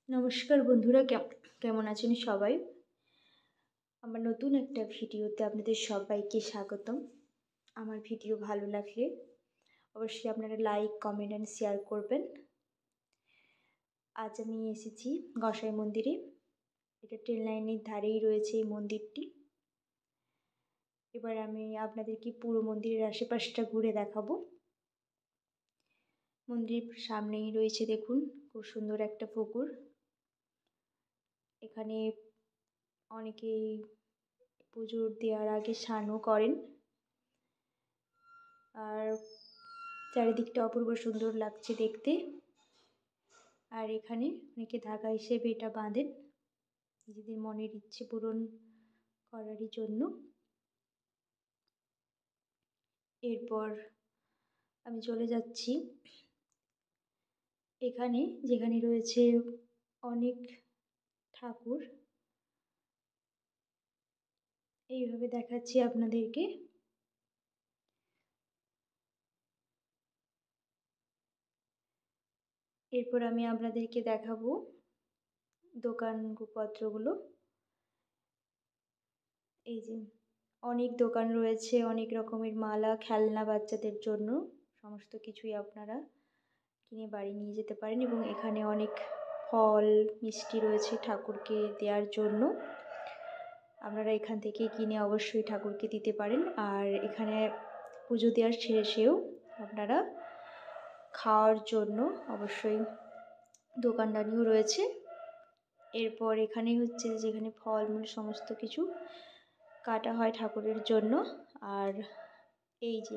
নমস্কার বন্ধুরা, কেমন আছেন সবাই? আমার নতুন একটা ভিডিওতে আপনাদের সবাইকে স্বাগতম। আমার ভিডিও ভালো লাগলে অবশ্যই আপনারা লাইক, কমেন্ট অ্যান্ড শেয়ার করবেন। আজ আমি এসেছি গোসাই মন্দিরে। এটা ট্রেন লাইনের ধারেই রয়েছে এই মন্দিরটি। এবার আমি আপনাদেরকে পুরো মন্দিরের আশেপাশটা ঘুরে দেখাবো। মন্দিরের সামনেই রয়েছে দেখুন খুব সুন্দর একটা পুকুর। এখানে অনেকেই পুজো দেওয়ার আগে স্নানও করেন। আর চারিদিকটা অপূর্ব সুন্দর লাগছে দেখতে। আর এখানে অনেকে ধাগা হিসেবে এটা বাঁধেন নিজেদের মনের ইচ্ছে পূরণ করারই জন্য। এরপর আমি চলে যাচ্ছি এখানে, যেখানে রয়েছে অনেক ঠাকুর। এইভাবে দেখাচ্ছি আপনাদেরকে। এরপর আমি আপনাদেরকে দেখাবো দোকানপত্রগুলো। এই যে অনেক দোকান রয়েছে, অনেক রকমের মালা, খেলনা বাচ্চাদের জন্য সমস্ত কিছুই আপনারা কিনে বাড়ি নিয়ে যেতে পারেন। এবং এখানে অনেক ফল মিষ্টি রয়েছে ঠাকুরকে দেওয়ার জন্য। আপনারা এখান থেকে কিনে অবশ্যই ঠাকুরকে দিতে পারেন। আর এখানে পুজো দেওয়ার শেষেও আপনারা খাওয়ার জন্য অবশ্যই দোকানদানিও রয়েছে। এরপর এখানে হচ্ছে যেখানে ফলমূল সমস্ত কিছু কাটা হয় ঠাকুরের জন্য। আর এই যে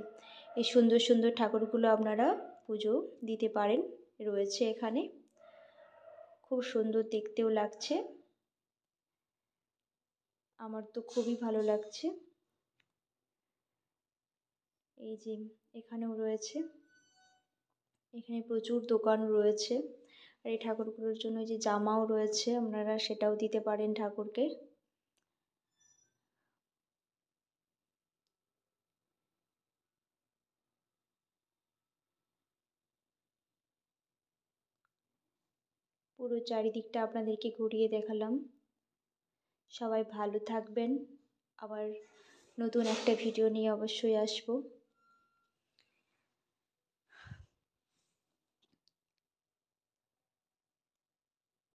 এই সুন্দর সুন্দর ঠাকুরগুলো আপনারা পুজো দিতে পারেন, রয়েছে এখানে। খুব সুন্দর দেখতেও লাগছে, আমার তো খুবই ভালো লাগছে। এই যে এখানেও রয়েছে, এখানে প্রচুর দোকান রয়েছে। আর এই ঠাকুরগুলোর জন্য যে জামাও রয়েছে, আপনারা সেটাও দিতে পারেন ঠাকুরকে। পুরো চারিদিকটা আপনাদেরকে ঘুরিয়ে দেখালাম। সবাই ভালো থাকবেন। আবার নতুন একটা ভিডিও নিয়ে অবশ্যই আসবো।